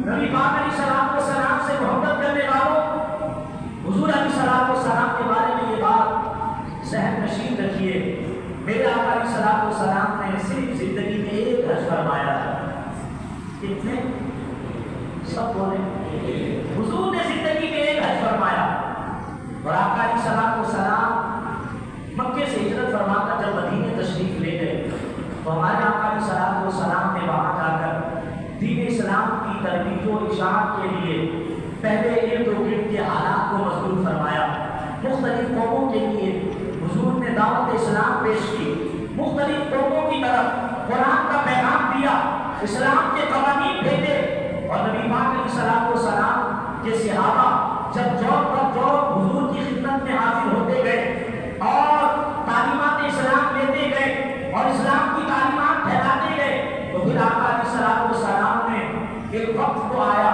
نبی پاک علیہ السلام سے محبت کرنے والوں، حضور علیہ السلام کے بارے میں یہ بات ذہن نشین رکھیے، میرے آقا علیہ السلام نے صرف زندگی میں ایک حج فرمایا ہے۔ کتنے؟ سب بولے حضور نے زندگی میں ایک حج فرمایا، اور آقا علیہ السلام مکے سے ہجرت فرما کر جب مدینے تشریف لے گئے تو ہمارے آقا علیہ السلام نے وہاں جا کر دین اسلام کی ترویج و اشاعت کے لیے پہلے ارد و گرد کے حالات کو مضبوط فرمایا، مختلف قوموں کے لیے حضور نے دعوت اسلام پیش کی، مختلف قوموں کی طرف قرآن کا پیغام دیا، اسلام کے قوانین بھیجے، اور نبی پاک علیہ السلام کے صحابہ جب جوب پر جوب حضور کی خدمت میں حاضر ہوتے گئے اور تعلیمات اسلام لیتے گئے اور اسلام کی تعلیمات پھیلاتے گئے، تو پھر آقا علیہ السلام نے ایک وقت کو آیا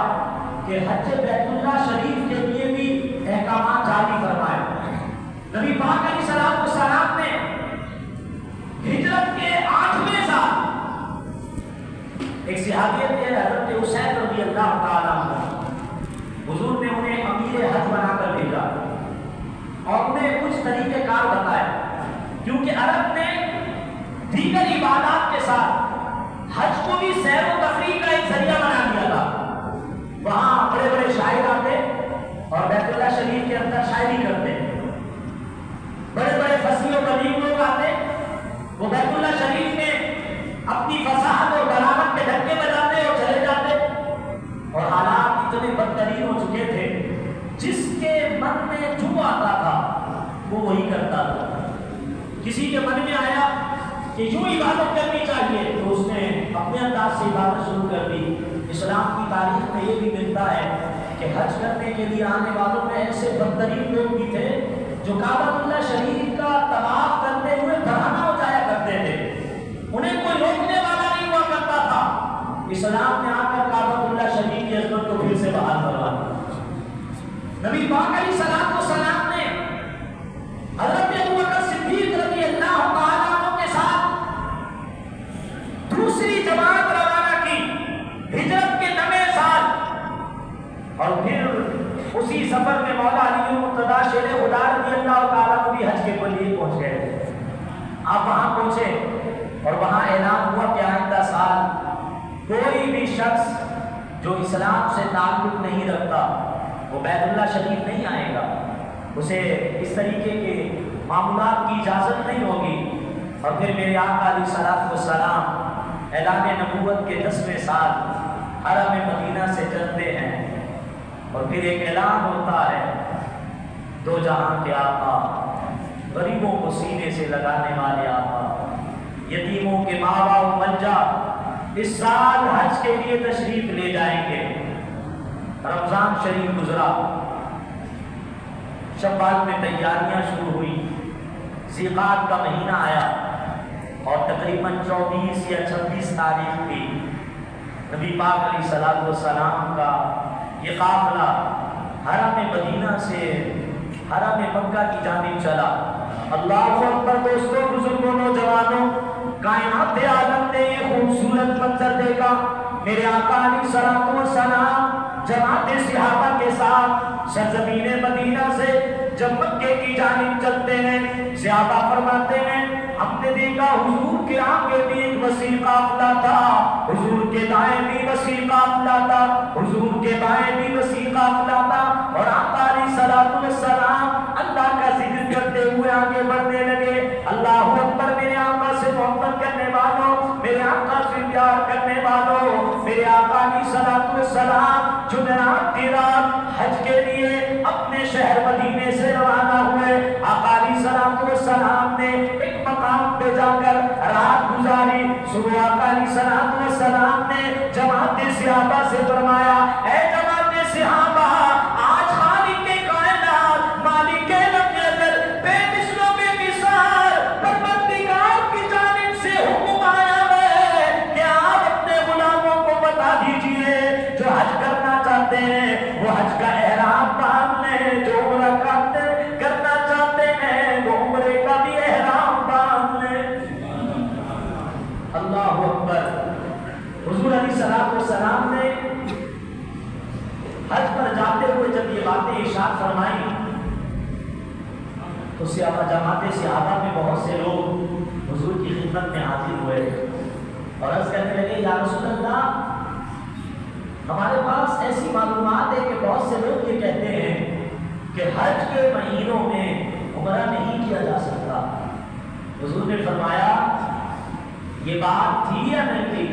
کہ حج بیت اللہ شریف کے لیے بھی احکامات جاری فرمائے۔ نبی پاک علیہ السلام نے ہجرت کے 8ویں سال ایک صحابیت ہے حضرت حسین رضی اللہ تعالیٰ عنہ، حضور نے انہیں امیر حج بنا کر بھیجا اور انہیں کچھ طریقہ کار بتائے، کیونکہ عرب نے دیگر عبادات کے ساتھ حج کو بھی سیر و تفریح کا ایک ذریعہ بنا دیا تھا۔ وہاں بڑے بڑے شاعر آتے اور بیت اللہ شریف کے اندر شاعری کرتے، بڑے بڑے فصیح و بلیغ لوگ آتے، وہ بیت اللہ شریف میں اپنی فصاحت اور بلاغت کے ڈھکے بجاتے اور چلے جاتے، اور حالات اتنے بدترین ہو چکے تھے، جس کے من میں جو آتا تھا وہ وہی کرتا تھا۔ کسی کے من میں آیا کہ یوں عبادت کرنی چاہیے تو اس نے اپنے انداز سے عبادت شروع کر دی۔ اسلام کی تاریخ میں یہ بھی ملتا ہے کہ حج کرنے کے لیے آنے والوں میں ایسے بدترین لوگ بھی تھے جو کعبۃ اللہ شریف کا طواف کرتے ہوئے بہانہ ہو جایا کرتے تھے، انہیں کوئی روکنے والا نہیں ہوا کرتا تھا۔ اسلام نے آ کر کعبۃ اللہ شریف کی عظمت کو پھر سے بحال کروا دیا۔ نبی پاک علیہ السلام نے حضرت ابوبکر صدیق رضی اللہ تعالیٰ عنہ کے ساتھ دوسری جماعت روانہ کی ہجرت کے 9ویں سال، اور پھر اسی سفر میں مولا علی مرتضیٰ شیر خدا رضی اللہ تعالیٰ عنہ بھی حج کے لیے پہنچ گئے۔ آپ وہاں پہنچے اور وہاں اعلان ہوا کہ آئندہ سال کوئی بھی شخص جو اسلام سے تعلق نہیں رکھتا وہ بیت اللہ شریف نہیں آئے گا، اسے اس طریقے کے معاملات کی اجازت نہیں ہوگی۔ اور پھر میرے آقا علیہ السلام اعلان نبوت کے 10ویں سال حرم مدینہ سے چلتے ہیں، اور پھر ایک اعلان ہوتا ہے، دو جہاں کے آقا، غریبوں کو سینے سے لگانے والے آقا، یتیموں کے ماں باپ ملجا، اس سال حج کے لیے تشریف لے جائیں گے۔ رمضان شریف گزرا، شوال میں تیاریاں شروع ہوئی، ذیقعدہ کا مہینہ آیا، اور تقریباً 24 یا 26 تاریخ تھی۔ نبی پاک علیہ السلام کا یہ قافلہ حرم مدینہ سے حرم مکہ کی جانب چلا۔ اللہ اکبر دوستوں، بزرگوں، نوجوانوں، کائنات عالم نے یہ خوبصورت منظر دیکھا۔ میرے آقا علیہ السلام جماعت صحابہ کے ساتھ سرزمین مدینہ سے جب مکے کی جانب چلتے ہیں، صحابہ فرماتے ہیں ہم نے دیکھا حضور کے آگے بھی ایک وسیع قافلہ تھا، حضور کے دائیں بھی وسیع قافلہ تھا، حضور کے بائیں بھی وسیع قافلہ تھا، اور آقا علیہ السلام اللہ کا ذکر کرتے ہوئے آگے بڑھنے لگے۔ اللہ اکبر، میرے آقا سے محبت کرنے والوں، میرے آقا سے پیار کرنے والوں، میرے آقا علیہ السلام جمعرات کی رات حج کے لیے اپنے شہر مدینے سے روانہ ہوئے۔ آقا علیہ السلام نے ایک مقام پہ جا کر رات گزاری۔ صبح آقا علیہ السلام نے جماعت صحابہ سے فرمایا، اے جماعت صحابہ، آج خالق کے کائنات، مالک کے لم یزل، بے مثل و بے مثال پروردگار کی جانب سے حکم آیا ہے کہ آپ اپنے غلاموں کو بتا دیجئے جو حج کرنا چاہتے ہیں وہ حج کا احرام باندھ لیں، جو عمرہ کرنا چاہتے ہیں وہ عمرے کا بھی احرام باندھ لیں۔ اللہ اکبر۔ حضور علیہ السلام نے حج پر جاتے ہوئے جب یہ باتیں ارشاد فرمائیں تو جماعت صحابہ میں بہت سے لوگ حضور کی خدمت میں حاضر ہوئے اور عرض کرنے لگے یا رسول اللہ ہمارے پاس ایسی معلومات ہے کہ بہت سے لوگ یہ کہتے ہیں کہ حج کے مہینوں میں عمرہ نہیں کیا جا سکتا۔ حضور نے فرمایا یہ بات تھی یا نہیں تھی،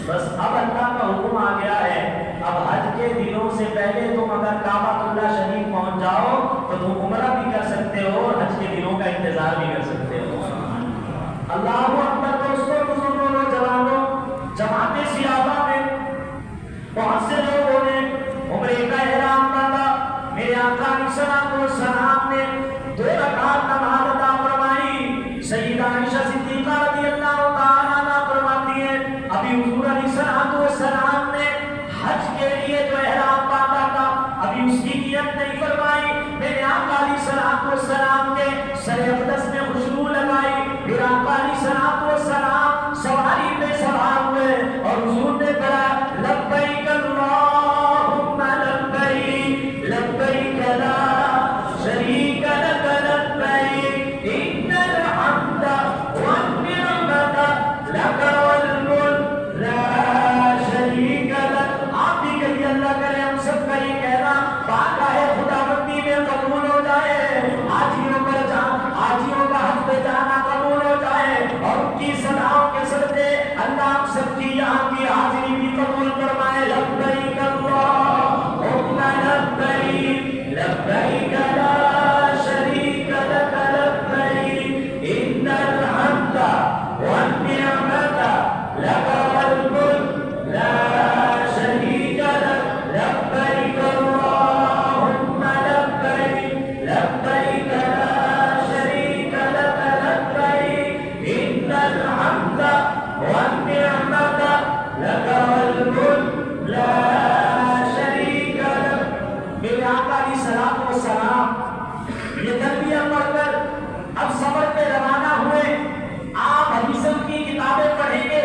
بس اب اللہ کا حکم آ گیا ہے، اب حج کے دنوں سے پہلے تم اگر کعبۃ اللہ شریف پہنچ جاؤ تو تم عمرہ بھی کر سکتے ہو اور حج کے دنوں کا انتظار بھی کر سکتے ہو۔ اللہ اکبر۔ دوستوں، بزرگوں، نوجوانوں، جماعت صحابہ میں بہت سے لوگوں نے عمرے کا احرام باندھا۔ میرے آقا علیہ الصلوۃ والسلام نے 2 رکعت نماز ادا فرمائی۔ سیدہ عائشہ صدیقہ رضی اللہ تعالیٰ عنہا فرماتی ہیں ابھی حضور علیہ الصلوۃ والسلام نے حج کے لیے جو احرام باندھا تھا ابھی اس کی نیت نہیں فرمائی، میرے آقا علیہ الصلوۃ والسلام نے سر اقدس میں خوشبو لگائی، میرے آقا علیہ الصلوۃ والسلام سواری پہ سوار ہوئے اور حضور نے کہا لبیک اللہم لبیک لبیک لا شریک لک لبیک ان الحمد والنعمت لک والملک لا شریک لک۔ آپ بھی کہیے اللہ کرے ہم سب کا یہ کہنا بارگاہ خداوندی میں قبول ہو جائے، حاجیوں پر حاجیوں کا حج پہ جانا قبول ہو جائے اور ان کی صداؤں کے صدقے اللہ ہم سب کی یہاں کی حاضری بھی قبول فرمائے۔ لبیک اللہم لبیک لبیک لا شریک لک لبیک ان الحمد والنعمت لک والملک لا شریک لک لبیک اللہم لبیک لبیک لا شریک لک لبیک ان الحمد والنعمت لک والملک لا شریک لک۔ میرے آقا علیہ الصلوۃ والسلام یہ تلبیہ پڑھ کر اب سفر پہ روانہ ہوئے۔ آپ حدیثوں کی کتابیں پڑھیں گے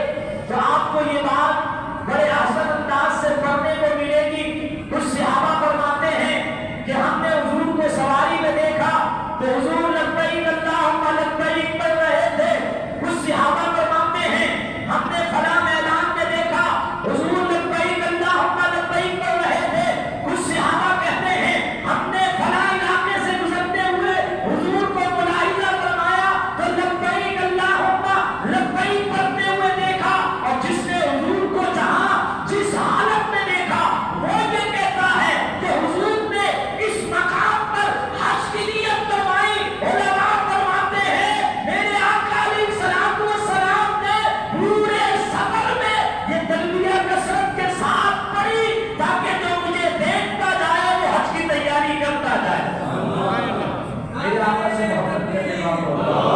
تو آپ کو یہ بات بڑے آسان انداز سے پڑھنے کو ملے گی۔ کچھ صحابہ فرماتے ہیں کہ ہم نے حضور کو سواری میں دیکھا تو حضور لبیک اللہم لبیک پڑھ رہے تھے۔ کچھ صحابہ فرماتے ہیں ہم نے فلاں میدان میں دیکھا حضور لبیک اللہم لبیک پڑھ رہے تھے۔ کچھ صحابہ کہتے ہیں ہم نے فلاں علاقے سے گزرتے ہوئے حضور کو ملاحظہ فرمایا تو لبیک اللہم لبیک پڑھتے ہوئے دیکھا، اور جس نے حضور کو جہاں جس حالت میں دیکھا وہ یہ کہتا ہے کہ حضور نے اس مقام پر حج کی نیت فرمائی۔ علماء فرماتے ہیں میرے آقا علیہ الصلوۃ والسلام نے پورے سفر میں یہ تلبیہ کثرت کے ساتھ پڑھی تاکہ جو مجھے دیکھتا جائے وہ حج کی تیاری کرتا جائے۔ میرے آقا سے محبت کرنے والوں